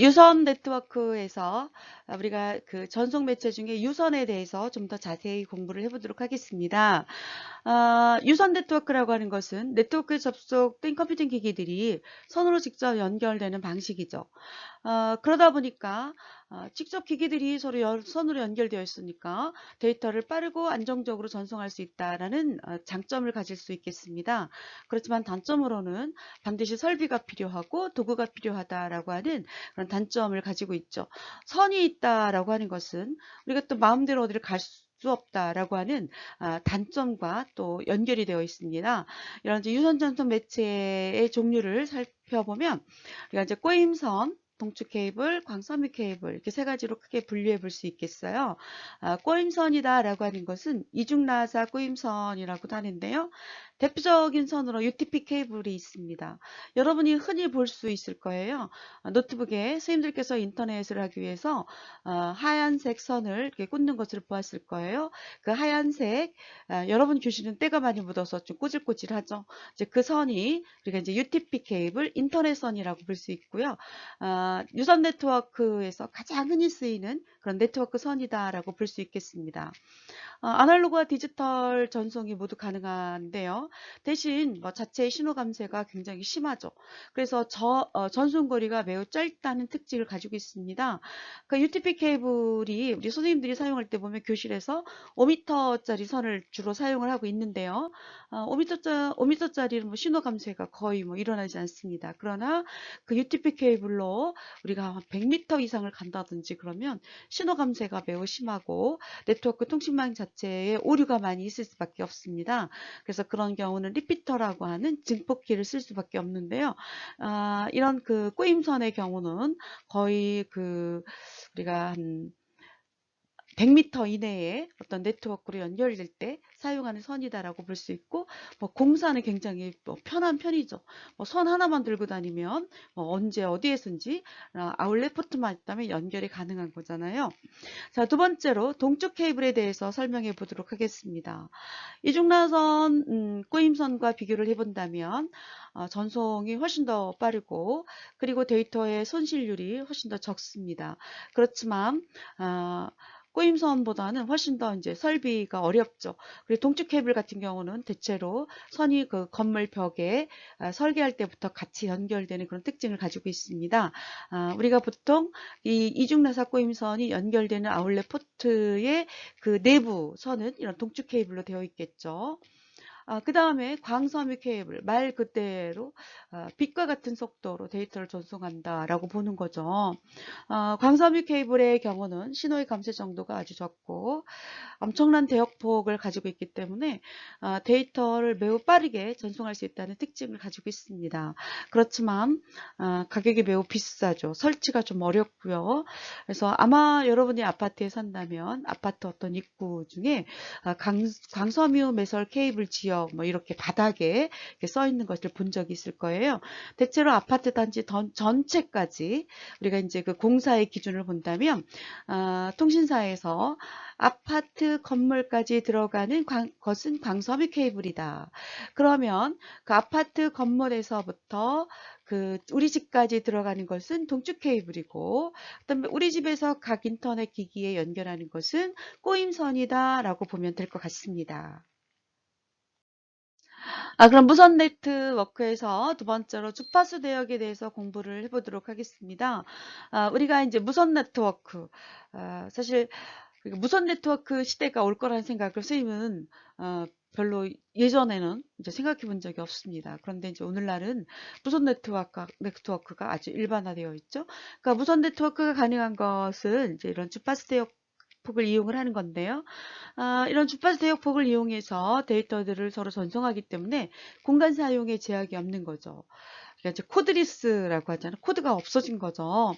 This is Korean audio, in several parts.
유선 네트워크에서 우리가 그 전송 매체 중에 유선에 대해서 좀 더 자세히 공부를 해보도록 하겠습니다. 유선 네트워크라고 하는 것은 네트워크에 접속된 컴퓨팅 기기들이 선으로 직접 연결되는 방식이죠. 그러다 보니까 직접 기기들이 서로 선으로 연결되어 있으니까 데이터를 빠르고 안정적으로 전송할 수 있다라는 장점을 가질 수 있겠습니다. 그렇지만 단점으로는 반드시 설비가 필요하고 도구가 필요하다라고 하는 그런 단점을 가지고 있죠. 선이 있다라고 하는 것은 우리가 또 마음대로 어디를 갈 수 없다라고 하는 단점과 또 연결이 되어 있습니다. 이런 이제 유선 전송 매체의 종류를 살펴보면 우리가 이제 꼬임선, 동축 케이블, 광섬유 케이블 이렇게 세 가지로 크게 분류해 볼 수 있겠어요. 꼬임선이다라고 하는 것은 이중나사 꼬임선이라고도 하는데요. 대표적인 선으로 UTP 케이블이 있습니다. 여러분이 흔히 볼 수 있을 거예요. 노트북에 스님들께서 인터넷을 하기 위해서 하얀색 선을 이렇게 꽂는 것을 보았을 거예요. 그 하얀색 여러분 교실은 때가 많이 묻어서 좀 꼬질꼬질하죠. 이제 그 선이 우리가 이제 UTP 케이블, 인터넷 선이라고 볼 수 있고요. 유선 네트워크에서 가장 흔히 쓰이는 그런 네트워크 선이다라고 볼 수 있겠습니다. 아날로그와 디지털 전송이 모두 가능한데요. 대신 뭐 자체의 신호 감쇄가 굉장히 심하죠. 그래서 전송거리가 매우 짧다는 특징을 가지고 있습니다. 그 UTP 케이블이 우리 선생님들이 사용할 때 보면 교실에서 5m짜리 선을 주로 사용을 하고 있는데요. 5m짜리는 뭐 신호 감쇄가 거의 뭐 일어나지 않습니다. 그러나 그 UTP 케이블로 우리가 100m 이상을 간다든지 그러면 신호 감쇄가 매우 심하고 네트워크 통신망 자체에 오류가 많이 있을 수밖에 없습니다. 그래서 그런 경우는 리피터라고 하는 증폭키를 쓸 수밖에 없는데요. 이런 그 꼬임선의 경우는 거의 그 우리가 한 100m 이내에 어떤 네트워크로 연결될 때 사용하는 선이다라고 볼 수 있고, 뭐 공사는 굉장히 뭐 편한 편이죠. 뭐 선 하나만 들고 다니면 뭐 언제 어디에선지 아울렛 포트만 있다면 연결이 가능한 거잖아요. 자, 두 번째로 동쪽 케이블에 대해서 설명해 보도록 하겠습니다. 이중나선 꼬임선과 비교를 해본다면 전송이 훨씬 더 빠르고 그리고 데이터의 손실률이 훨씬 더 적습니다. 그렇지만 꼬임선보다는 훨씬 더 이제 설비가 어렵죠. 그리고 동축 케이블 같은 경우는 대체로 선이 그 건물 벽에 설계할 때부터 같이 연결되는 그런 특징을 가지고 있습니다. 우리가 보통 이 이중나사 꼬임선이 연결되는 아울렛 포트의 그 내부 선은 이런 동축 케이블로 되어 있겠죠. 그 다음에 광섬유 케이블, 말 그대로 빛과 같은 속도로 데이터를 전송한다라고 보는 거죠. 광섬유 케이블의 경우는 신호의 감쇄 정도가 아주 적고 엄청난 대역폭을 가지고 있기 때문에 데이터를 매우 빠르게 전송할 수 있다는 특징을 가지고 있습니다. 그렇지만 가격이 매우 비싸죠. 설치가 좀 어렵고요. 그래서 아마 여러분이 아파트에 산다면 아파트 어떤 입구 중에 강섬유 매설 케이블 지역 뭐 이렇게 바닥에 이렇게 써 있는 것을 본 적이 있을 거예요. 대체로 아파트 단지 전체까지 우리가 이제 그 공사의 기준을 본다면 통신사에서 아파트 건물까지 들어가는 것은 광섬유 케이블이다. 그러면 그 아파트 건물에서부터 그 우리 집까지 들어가는 것은 동축 케이블이고, 그다음에 우리 집에서 각 인터넷 기기에 연결하는 것은 꼬임선이다라고 보면 될 것 같습니다. 그럼 무선 네트워크에서 두 번째로 주파수 대역에 대해서 공부를 해보도록 하겠습니다. 우리가 이제 무선 네트워크, 사실 무선 네트워크 시대가 올 거라는 생각을 선생님은 별로 예전에는 이제 생각해 본 적이 없습니다. 그런데 이제 오늘날은 무선 네트워크가 아주 일반화되어 있죠. 그러니까 무선 네트워크가 가능한 것은 이제 이런 주파수 대역 폭을 이용을 하는 건데요. 이런 주파수 대역폭을 이용해서 데이터들을 서로 전송하기 때문에 공간 사용에 제약이 없는 거죠. 그러니까 이제 코드리스라고 하잖아요. 코드가 없어진 거죠.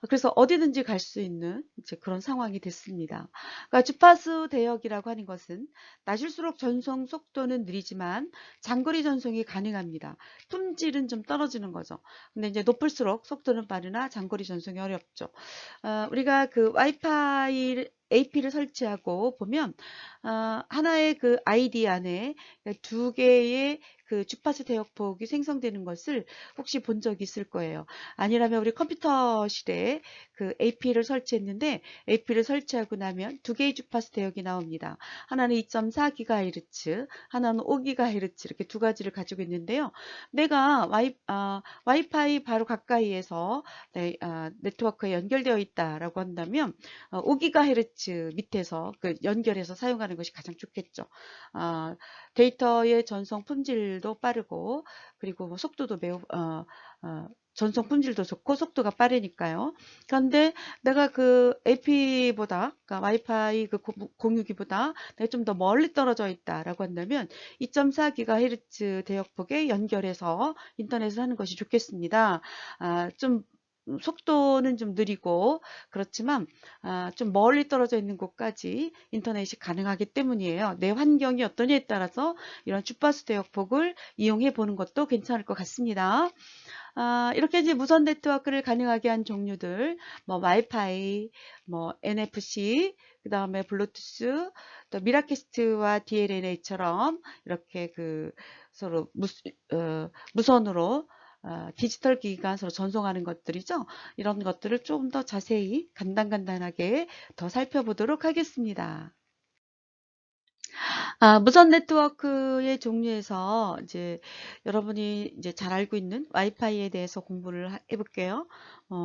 그래서 어디든지 갈 수 있는 이제 그런 상황이 됐습니다. 그러니까 주파수 대역이라고 하는 것은 낮을수록 전송 속도는 느리지만 장거리 전송이 가능합니다. 품질은 좀 떨어지는 거죠. 근데 이제 높을수록 속도는 빠르나 장거리 전송이 어렵죠. 우리가 그 와이파이 AP를 설치하고 보면 하나의 그 아이디 안에 두 개의 그 주파수 대역폭이 생성되는 것을 혹시 본 적이 있을 거예요. 아니라면 우리 컴퓨터실에 그 AP를 설치했는데 AP를 설치하고 나면 두 개의 주파수 대역이 나옵니다. 하나는 2.4GHz, 하나는 5GHz 이렇게 두 가지를 가지고 있는데요. 내가 와이파이 바로 가까이에서 네트워크에 연결되어 있다라고 한다면 5GHz 밑에서 그 연결해서 사용하는 것이 가장 좋겠죠. 데이터의 전송 품질도 빠르고 그리고 뭐 속도도 매우 전송 품질도 좋고 속도가 빠르니까요. 그런데 내가 그 AP보다 그러니까 와이파이 그 공유기보다 내가 좀 더 멀리 떨어져 있다라고 한다면 2.4GHz 대역폭에 연결해서 인터넷을 하는 것이 좋겠습니다. 좀 속도는 좀 느리고 그렇지만 좀 멀리 떨어져 있는 곳까지 인터넷이 가능하기 때문이에요. 내 환경이 어떠냐에 따라서 이런 주파수 대역폭을 이용해 보는 것도 괜찮을 것 같습니다. 이렇게 이제 무선 네트워크를 가능하게 한 종류들, 뭐 와이파이, 뭐 NFC, 그 다음에 블루투스, 또 미라캐스트와 DLNA처럼 이렇게 그 서로 무선으로 디지털 기기가 서로 전송하는 것들이죠. 이런 것들을 좀 더 자세히 간단하게 더 살펴보도록 하겠습니다. 무선 네트워크의 종류에서 이제 여러분이 이제 잘 알고 있는 와이파이에 대해서 공부를 해볼게요.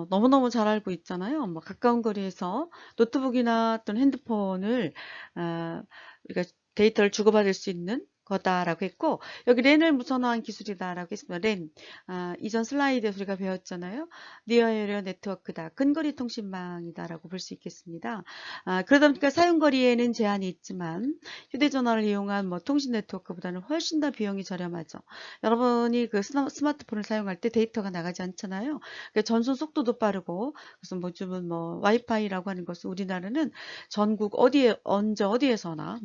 너무너무 잘 알고 있잖아요. 뭐 가까운 거리에서 노트북이나 또는 핸드폰을 우리가 데이터를 주고받을 수 있는 거다라고 했고, 여기 랜을 무선화한 기술이다라고 했습니다. 랜. 이전 슬라이드에서 우리가 배웠잖아요. 니어 에리어 네트워크다. 근거리 통신망이다라고 볼 수 있겠습니다. 그러다 보니까 사용거리에는 제한이 있지만 휴대전화를 이용한 뭐 통신 네트워크보다는 훨씬 더 비용이 저렴하죠. 여러분이 그 스마트폰을 사용할 때 데이터가 나가지 않잖아요. 그러니까 전송 속도도 빠르고, 그래서 뭐 요즘은 뭐 와이파이라고 하는 것은 우리나라는 전국 언제 어디에서나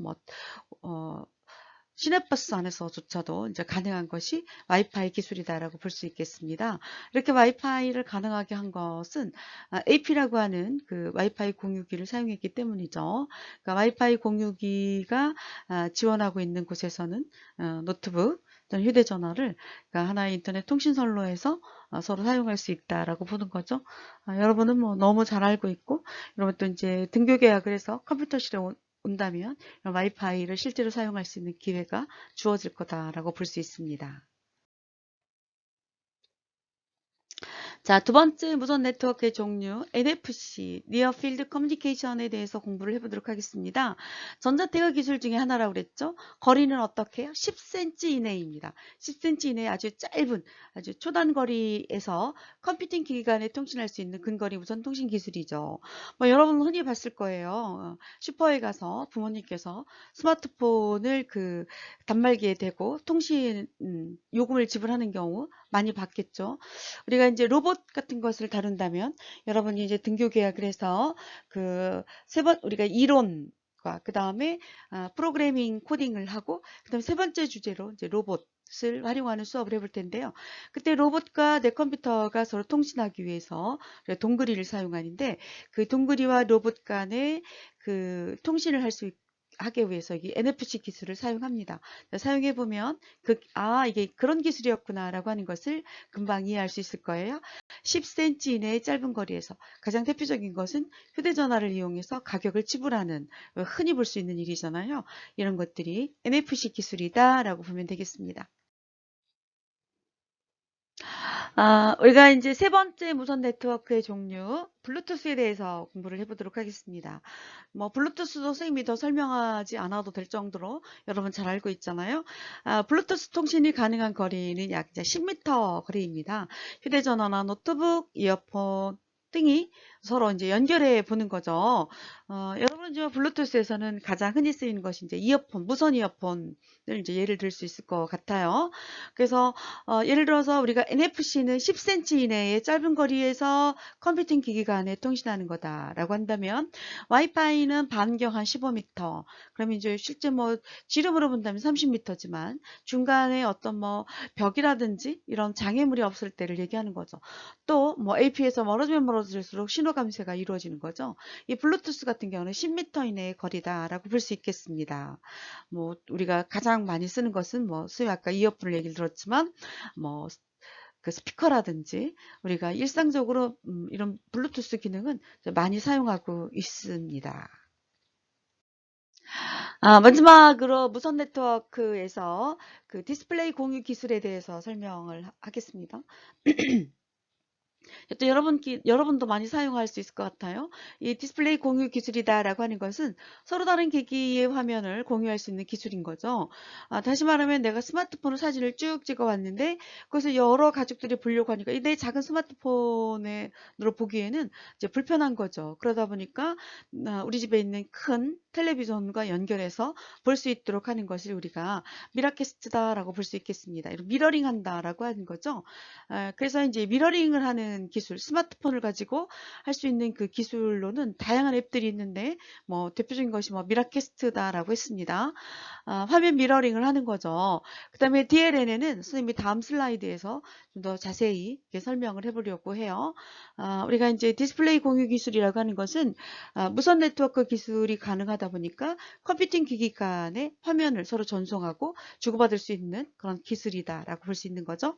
시내버스 안에서조차도 이제 가능한 것이 와이파이 기술이다라고 볼 수 있겠습니다. 이렇게 와이파이를 가능하게 한 것은 AP라고 하는 그 와이파이 공유기를 사용했기 때문이죠. 그러니까 와이파이 공유기가 지원하고 있는 곳에서는 노트북 또는 휴대전화를 그러니까 하나의 인터넷 통신선로에서 서로 사용할 수 있다라고 보는 거죠. 여러분은 뭐 너무 잘 알고 있고, 여러분 또 이제 등교 계약을 해서 컴퓨터실에 온다면 와이파이를 실제로 사용할 수 있는 기회가 주어질 거다라고 볼 수 있습니다. 자, 두 번째 무선 네트워크의 종류 NFC, Near Field Communication에 대해서 공부를 해보도록 하겠습니다. 전자태그 기술 중에 하나라고 그랬죠. 거리는 어떻게 해요? 10cm 이내입니다. 10cm 이내 아주 짧은 아주 초단거리에서 컴퓨팅 기기 간에 통신할 수 있는 근거리 무선 통신 기술이죠. 뭐 여러분 흔히 봤을 거예요. 슈퍼에 가서 부모님께서 스마트폰을 그 단말기에 대고 통신 요금을 지불하는 경우 많이 봤겠죠. 우리가 이제 로봇 같은 것을 다룬다면 여러분이 이제 등교 계약을 해서 그 우리가 이론과 그 다음에 프로그래밍 코딩을 하고 그 다음에 세 번째 주제로 이제 로봇을 활용하는 수업을 해볼 텐데요. 그때 로봇과 내 컴퓨터가 서로 통신하기 위해서 동그리를 사용하는데 그 동그리와 로봇 간의 그 통신을 할 수 하기 위해서 이 NFC 기술을 사용합니다. 사용해 보면 이게 그런 기술이었구나라고 하는 것을 금방 이해할 수 있을 거예요. 10cm 이내의 짧은 거리에서 가장 대표적인 것은 휴대전화를 이용해서 가격을 지불하는 흔히 볼 수 있는 일이잖아요. 이런 것들이 NFC 기술이다라고 보면 되겠습니다. 우리가 이제 세 번째 무선 네트워크의 종류, 블루투스에 대해서 공부를 해보도록 하겠습니다. 뭐, 블루투스도 선생님이 더 설명하지 않아도 될 정도로 여러분 잘 알고 있잖아요. 블루투스 통신이 가능한 거리는 약 이제 10m 거리입니다. 휴대전화나 노트북, 이어폰, 등이 서로 이제 연결해 보는 거죠. 여러분 이제 블루투스에서는 가장 흔히 쓰이는 것이 이제 이어폰, 무선 이어폰을 이제 예를 들 수 있을 것 같아요. 그래서 예를 들어서 우리가 NFC는 10cm 이내의 짧은 거리에서 컴퓨팅 기기 간에 통신하는 거다라고 한다면 와이파이는 반경 한 15m. 그러면 이제 실제 뭐 지름으로 본다면 30m지만 중간에 어떤 뭐 벽이라든지 이런 장애물이 없을 때를 얘기하는 거죠. 또 뭐 AP에서 멀어지면 떨어질수록 신호 감쇄가 이루어지는 거죠. 이 블루투스 같은 경우는 10m 이내의 거리다라고 볼 수 있겠습니다. 뭐 우리가 가장 많이 쓰는 것은 뭐 소위 아까 이어폰을 얘기를 들었지만 뭐 그 스피커라든지 우리가 일상적으로 이런 블루투스 기능은 많이 사용하고 있습니다. 마지막으로 무선 네트워크에서 그 디스플레이 공유 기술에 대해서 설명을 하겠습니다. 또 여러분도 많이 사용할 수 있을 것 같아요. 이 디스플레이 공유 기술이다라고 하는 것은 서로 다른 기기의 화면을 공유할 수 있는 기술인 거죠. 다시 말하면 내가 스마트폰으로 사진을 쭉 찍어 왔는데 그것을 여러 가족들이 보려고 하니까 내 작은 스마트폰으로 보기에는 이제 불편한 거죠. 그러다 보니까 우리 집에 있는 큰 텔레비전과 연결해서 볼 수 있도록 하는 것을 우리가 미러캐스트다라고 볼 수 있겠습니다. 이런 미러링 한다라고 하는 거죠. 그래서 이제 미러링을 하는 기술, 스마트폰을 가지고 할 수 있는 그 기술로는 다양한 앱들이 있는데 뭐 대표적인 것이 뭐 미러캐스트다라고 했습니다. 화면 미러링을 하는 거죠. 그 다음에 DLN에는 선생님이 다음 슬라이드에서 좀 더 자세히 설명을 해보려고 해요. 우리가 이제 디스플레이 공유 기술이라고 하는 것은 무선 네트워크 기술이 가능하다 보니까 컴퓨팅 기기 간의 화면을 서로 전송하고 주고받을 수 있는 그런 기술이다라고 볼 수 있는 거죠.